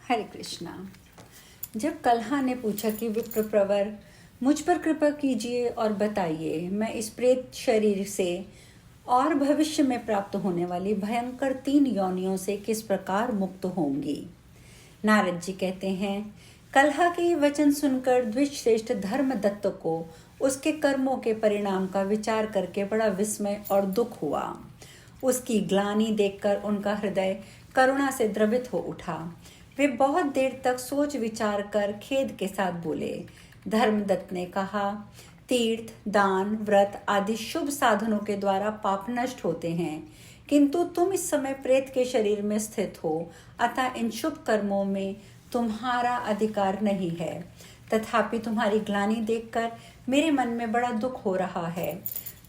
हरे कृष्णा। जब कल्हा ने पूछा कि विप्रवर, मुझ पर कृपा कीजिए और बताइए मैं इस प्रेत शरीर से और भविष्य में प्राप्त होने वाली भयंकर 3 योनियों से किस प्रकार मुक्त होंगी। नारद जी कहते हैं, कल्हा के ये वचन सुनकर द्विजश्रेष्ठ धर्मदत्त को उसके कर्मों के परिणाम का विचार करके बड़ा विस्मय और दुख हुआ। उसकी ग्लानि देखकर उनका हृदय करुणा से द्रवित हो उठा। वे बहुत देर तक सोच विचार कर खेद के साथ बोले। धर्मदत्त ने कहा, तीर्थ, दान, व्रत आदि शुभ साधनों के द्वारा पाप नष्ट होते हैं, किंतु तुम इस समय प्रेत के शरीर में स्थित हो, अतः इन शुभ कर्मों में तुम्हारा अधिकार नहीं है। तथापि तुम्हारी ग्लानि देखकर मेरे मन में बड़ा दुख हो रहा है।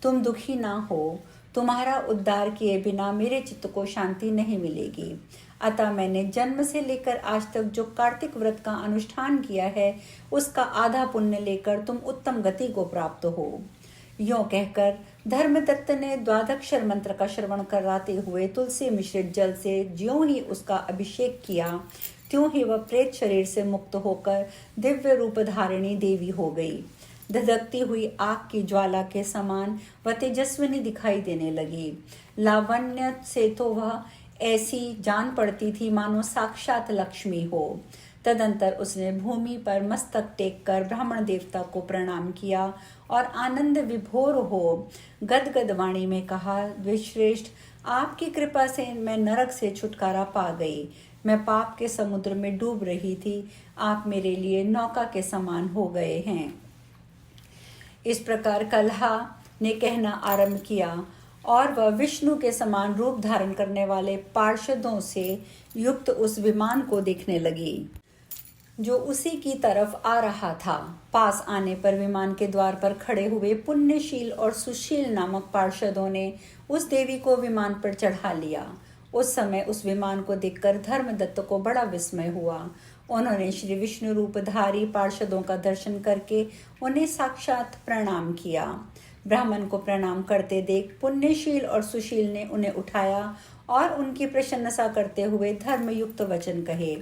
तुम दुखी ना हो, तुम्हारा उद्धार किए बिना मेरे चित्त को शांति नहीं मिलेगी। अतः मैंने जन्म से लेकर आज तक जो कार्तिक व्रत का अनुष्ठान किया है, उसका आधा पुण्य लेकर तुम उत्तम गति को प्राप्त हो। यों कहकर धर्मदत्त ने द्वादक्षर मंत्र का श्रवण कराते हुए तुलसी मिश्रित जल से ज्यों ही उसका अभिषेक किया, त्यों ही वह प्रेत शरीर से मुक्त होकर दिव्य रूप धारिणी देवी हो गई। धधकती हुई आग की ज्वाला के समान वह तेजस्विनी दिखाई देने लगी। लावण्य से तो वह ऐसी जान पड़ती थी मानो साक्षात लक्ष्मी हो। तदंतर उसने भूमि पर मस्तक टेक कर ब्राह्मण देवता को प्रणाम किया और आनंद विभोर हो गदगद वाणी में कहा, विश्रेष्ठ, आपकी कृपा से मैं नरक से छुटकारा पा गई। मैं पाप के समुद्र में डूब रही थी, आप मेरे लिए नौका के समान हो गए हैं। इस प्रकार कल्हा ने कहना आरंभ किया और वह विष्णु के समान रूप धारण करने वाले पार्षदों से युक्त उस विमान को देखने लगी जो उसी की तरफ आ रहा था। पास आने पर विमान के द्वार पर खड़े हुए पुण्यशील और सुशील नामक पार्षदों ने उस देवी को विमान पर चढ़ा लिया। उस समय उस विमान को देखकर धर्मदत्त को बड़ा विस्मय हुआ। उन्होंने श्री विष्णु रूपधारी पार्षदों का दर्शन करके उन्हें साक्षात प्रणाम किया। ब्राह्मण को प्रणाम करते देख पुण्यशील और सुशील ने उन्हें उठाया और उनकी प्रशंसा करते हुए धर्मयुक्त वचन कहे।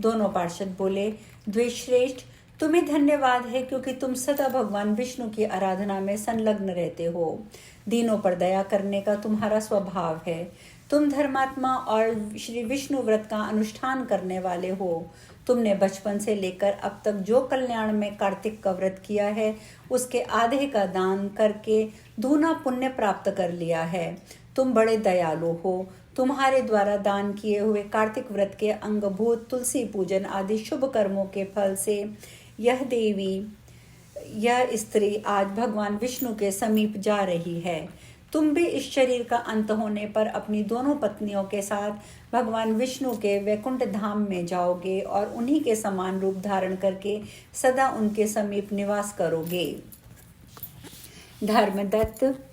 दोनों पार्षद बोले, द्विजश्रेष्ठ, तुम्हें धन्यवाद है क्योंकि तुम सदा भगवान विष्णु की आराधना में संलग्न रहते हो। दीनों पर दया करने का तुम्हारा स्वभाव है। तुम धर्मात्मा और श्री विष्णु व्रत का अनुष्ठान करने वाले हो। तुमने बचपन से लेकर अब तक जो कल्याण में कार्तिक का व्रत किया है, उसके आधे का दान करके दूना पुण्य प्राप्त कर लिया है। तुम बड़े दयालु हो। तुम्हारे द्वारा दान किए हुए कार्तिक व्रत के अंगभूत तुलसी पूजन आदि शुभ कर्मों के फल से यह स्त्री आज भगवान विष्णु के समीप जा रही है। तुम भी इस शरीर का अंत होने पर अपनी दोनों पत्नियों के साथ भगवान विष्णु के वैकुंठ धाम में जाओगे और उन्हीं के समान रूप धारण करके सदा उनके समीप निवास करोगे। धर्मदत्त,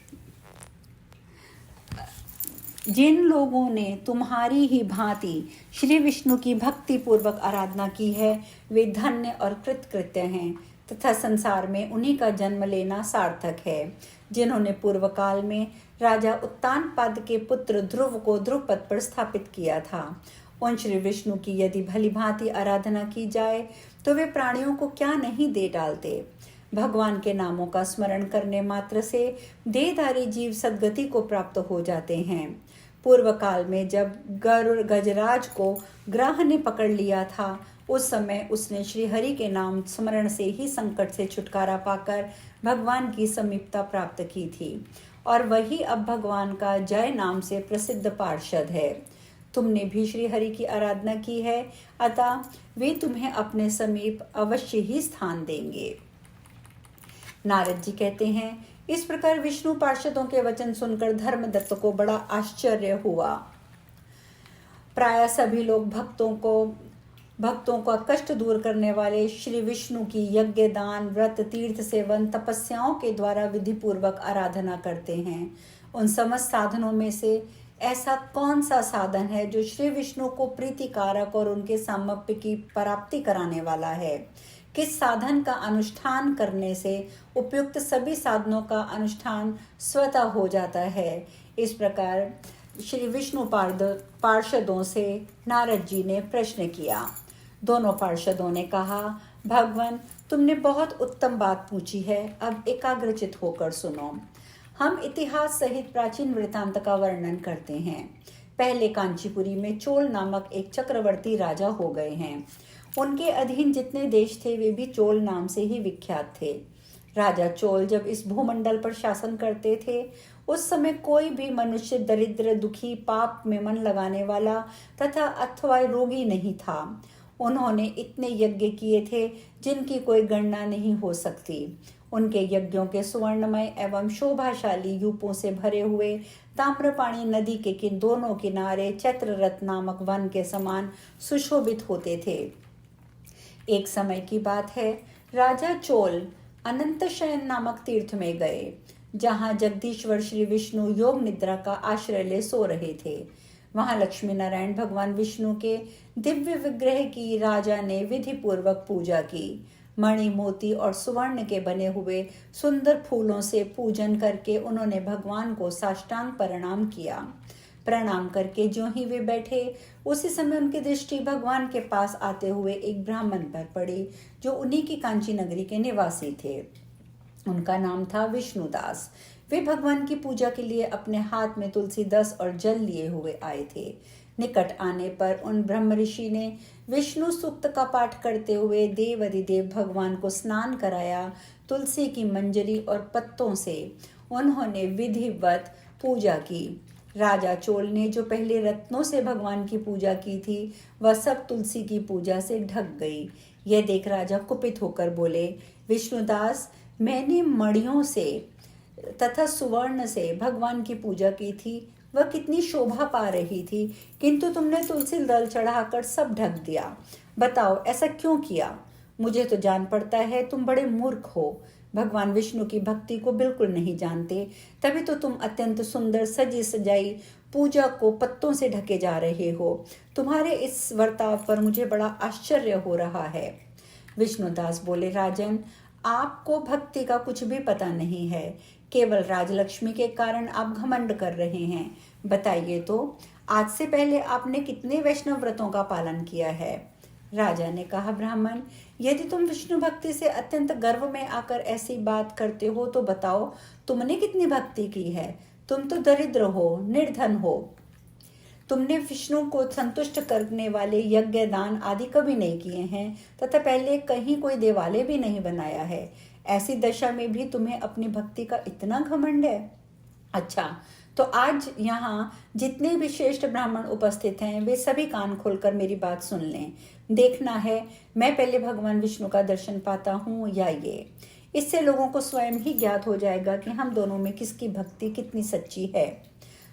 जिन लोगों ने तुम्हारी ही भांति श्री विष्णु की भक्ति पूर्वक आराधना की है, वे धन्य और कृतकृत्य हैं तथा संसार में उन्हीं का जन्म लेना सार्थक है। जिन्होंने पूर्व काल में राजा उत्तानपाद के पुत्र ध्रुव को ध्रुव पद पर स्थापित किया था, उन श्री विष्णु की यदि भली भांति आराधना की जाए तो वे प्राणियों को क्या नहीं दे डालते। भगवान के नामों का स्मरण करने मात्र से देहधारी जीव सद्गति को प्राप्त हो जाते हैं। पूर्व काल में जब गजराज को ग्रह ने पकड़ लिया था, उस समय उसने श्री हरि के नाम स्मरण से ही संकट से छुटकारा पाकर भगवान की समीपता प्राप्त की थी और वही अब भगवान का जय नाम से प्रसिद्ध पार्षद है। तुमने भी श्री हरि की आराधना की है, अतः वे तुम्हें अपने समीप अवश्य ही स्थान देंगे। नारद जी कहते हैं, इस प्रकार विष्णु पार्षदों के वचन सुनकर धर्मदत्त को बड़ा आश्चर्य हुआ। प्राय सभी लोग भक्तों का कष्ट दूर करने वाले श्री विष्णु की यज्ञ, दान, व्रत, तीर्थ सेवन, तपस्याओं के द्वारा विधि पूर्वक आराधना करते हैं। उन समस्त साधनों में से ऐसा कौन सा साधन है जो श्री विष्णु को प्रीतिकारक और उनके सामीप्य की प्राप्ति कराने वाला है? किस साधन का अनुष्ठान करने से उपयुक्त सभी साधनों का अनुष्ठान स्वतः हो जाता है? इस प्रकार श्री विष्णु पार्षदों से नारद जी ने प्रश्न किया। दोनों पार्षदों ने कहा, भगवान, तुमने बहुत उत्तम बात पूछी है, अब एकाग्रचित होकर सुनो। हम इतिहास सहित प्राचीन वृत्तांत का वर्णन करते हैं। पहले कांचीपुरी में चोल नामक एक चक्रवर्ती राजा हो गए हैं। उनके अधीन जितने देश थे वे भी चोल नाम से ही विख्यात थे। राजा चोल जब इस भूमंडल पर शासन करते थे उस समय कोई भी मनुष्य दरिद्र, दुखी, पाप में मन लगाने वाला तथा अथवा रोगी नहीं था। उन्होंने इतने यज्ञ किए थे जिनकी कोई गणना नहीं हो सकती। उनके यज्ञों के सुवर्णमय एवं शोभाशाली यूपों से भरे हुए ताम्रपाणी नदी के दोनों किनारे चैत्ररथ नामक वन के समान सुशोभित होते थे। एक समय की बात है, राजा चोल अनंत शयन नामक तीर्थ में गए, जहां जगदीश्वर श्री विष्णु योग निद्रा का आश्रय ले सो रहे थे। वहां लक्ष्मी नारायण भगवान विष्णु के दिव्य विग्रह की राजा ने विधि पूर्वक पूजा की। मणि, मोती और सुवर्ण के बने हुए सुंदर फूलों से पूजन करके उन्होंने भगवान को साष्टांग प्रणाम किया। प्रणाम करके जो ही वे बैठे उसी समय उनकी दृष्टि भगवान के पास आते हुए एक ब्राह्मण पर पड़ी जो उन्हीं की कांची नगरी के निवासी थे। उनका नाम था विष्णुदास। वे भगवान की पूजा के लिए अपने हाथ में तुलसी दस और जल लिए हुए आए थे। निकट आने पर उन ब्रह्म ऋषि ने विष्णु सूक्त का पाठ करते हुए देव अधिदेव भगवान को स्नान कराया। तुलसी की मंजरी और पत्तों से उन्होंने विधिवत पूजा की। राजा चोल ने जो पहले रत्नों से भगवान की पूजा की थी वह सब तुलसी की पूजा से ढक गई। यह देख राजा कुपित होकर बोले, विष्णुदास, मैंने मणियों से तथा सुवर्ण से भगवान की पूजा की थी, वह कितनी शोभा पा रही थी, किंतु तुमने तुलसी दल चढ़ाकर सब ढक दिया। बताओ ऐसा क्यों किया? मुझे तो जान पड़ता है तुम बड़े मूर्ख हो, भगवान विष्णु की भक्ति को बिल्कुल नहीं जानते, तभी तो तुम अत्यंत सुंदर सजी सजाई पूजा को पत्तों से ढके जा रहे हो। तुम्हारे इस वर्ताव पर मुझे बड़ा आश्चर्य हो रहा है। विष्णुदास बोले, राजन, आपको भक्ति का कुछ भी पता नहीं है, केवल राजलक्ष्मी के कारण आप घमंड कर रहे हैं। बताइए तो, आज से पहले आपने कितने वैष्णव व्रतों का पालन किया है? राजा ने कहा, ब्राह्मण, यदि तुम विष्णु भक्ति से अत्यंत गर्व में आकर ऐसी बात करते हो तो बताओ तुमने कितनी भक्ति की है। तुम तो दरिद्र हो, निर्धन हो। तुमने विष्णु को संतुष्ट करने वाले यज्ञ, दान आदि कभी नहीं किए हैं तथा पहले कहीं कोई देवालय भी नहीं बनाया है। ऐसी दशा में भी तुम्हें अपनी भक्ति का इतना घमंड है। अच्छा, तो आज यहाँ जितने भी श्रेष्ठ ब्राह्मण उपस्थित हैं वे सभी कान खोलकर मेरी बात सुन लें। देखना है मैं पहले भगवान विष्णु का दर्शन पाता हूँ या ये। इससे लोगों को स्वयं ही ज्ञात हो जाएगा कि हम दोनों में किसकी भक्ति कितनी सच्ची है।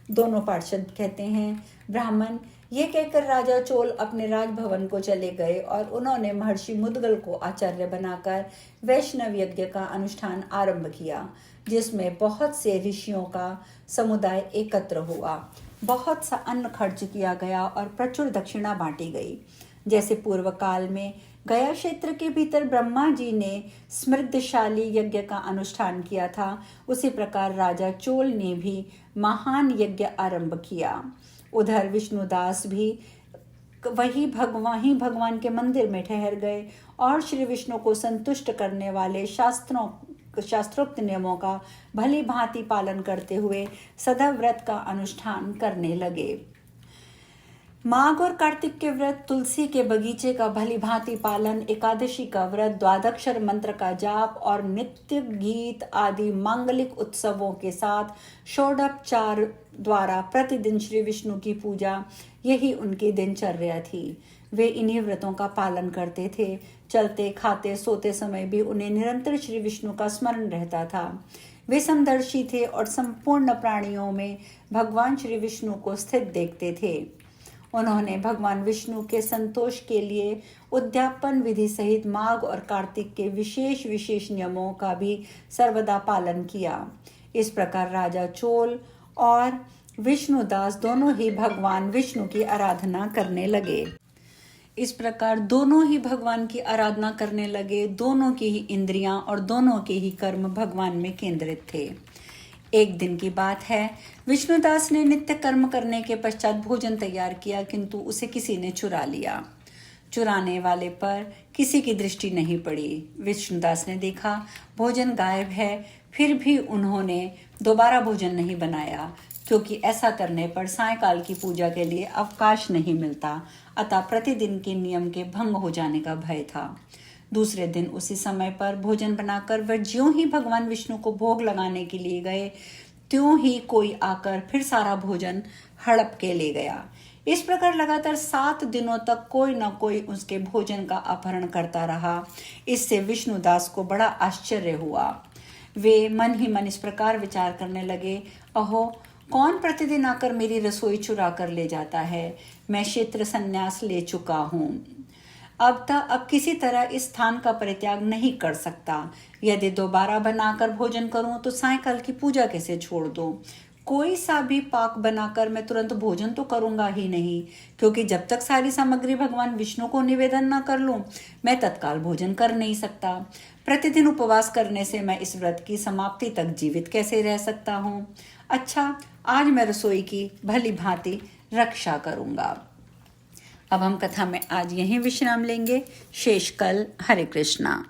दोनों पार्षद कहते हैं, ब्राह्मण, ये कहकर राजा चोल अपने राजभवन को चले गए और उन्होंने महर्षि मुद्गल को आचार्य बनाकर वैष्णव यज्ञ का अनुष्ठान आरंभ किया, जिसमें बहुत से ऋषियों का समुदाय एकत्र हुआ। बहुत सा अन्न खर्च किया गया और प्रचुर दक्षिणा बांटी गई। जैसे पूर्व काल में गया क्षेत्र के भीतर ब्रह्मा जी ने समृद्धशाली यज्ञ का अनुष्ठान किया था, उसी प्रकार राजा चोल ने भी महान यज्ञ आरंभ किया। उधर विष्णुदास भी वही भगवान के मंदिर में ठहर गए और श्री विष्णु को संतुष्ट करने वाले शास्त्रोक्त नियमों का भली भांति पालन करते हुए सदा व्रत का अनुष्ठान करने लगे। माघ और कार्तिक के व्रत, तुलसी के बगीचे का भली भांति पालन, एकादशी का व्रत, द्वादक्षर मंत्र का जाप और नित्य गीत आदि मांगलिक उत्सवों के साथ षोडोपचार द्वारा प्रतिदिन श्री विष्णु की पूजा, यही उनकी दिनचर्या थी। वे इन्हीं व्रतों का पालन करते थे। चलते, खाते, सोते समय भी उन्हें निरंतर श्री विष्णु का स्मरण रहता था। वे समदर्शी थे और संपूर्ण प्राणियों में भगवान श्री विष्णु को स्थित देखते थे। उन्होंने भगवान विष्णु के संतोष के लिए उद्यापन विधि सहित माघ और कार्तिक के विशेष नियमों का भी सर्वदा पालन किया। इस प्रकार राजा चोल और विष्णुदास दोनों ही भगवान विष्णु की आराधना करने लगे। दोनों की ही इंद्रियां और दोनों के ही कर्म भगवान में केंद्रित थे। एक दिन की बात है, विष्णुदास ने नित्य कर्म करने के पश्चात भोजन तैयार किया, किंतु उसे किसी ने चुरा लिया। चुराने वाले पर किसी की दृष्टि नहीं पड़ी। विष्णुदास ने देखा भोजन गायब है, फिर भी उन्होंने दोबारा भोजन नहीं बनाया, क्योंकि ऐसा करने पर सायंकाल की पूजा के लिए अवकाश नहीं मिलता, अतः प्रतिदिन के नियम के भंग हो जाने का भय था। दूसरे दिन उसी समय पर भोजन बनाकर वह ज्यों ही भगवान विष्णु को भोग लगाने के लिए गए, त्यों ही कोई आकर फिर सारा भोजन हड़प के ले गया। इस प्रकार लगातार 7 दिनों तक कोई न कोई उसके भोजन का अपहरण करता रहा। इससे विष्णुदास को बड़ा आश्चर्य हुआ। वे मन ही मन इस प्रकार विचार करने लगे, अहो, कौन प्रतिदिन आकर मेरी रसोई चुरा कर ले जाता है। मैं क्षेत्र संन्यास ले चुका हूँ, अब किसी तरह इस स्थान का परित्याग नहीं कर सकता। यदि दोबारा बनाकर भोजन करूं तो सायंकाल की पूजा कैसे छोड़ दूं। कोई सा भी पाक बनाकर मैं तुरंत भोजन तो करूंगा ही नहीं, क्योंकि जब तक सारी सामग्री भगवान विष्णु को निवेदन न कर लूं, मैं तत्काल भोजन कर नहीं सकता। प्रतिदिन उपवास करने से मैं इस व्रत की समाप्ति तक जीवित कैसे रह सकता हूँ। अच्छा, आज मैं रसोई की भली भांति रक्षा करूंगा। अब हम कथा में आज यहीं विश्राम लेंगे। शेष कल। हरे कृष्णा।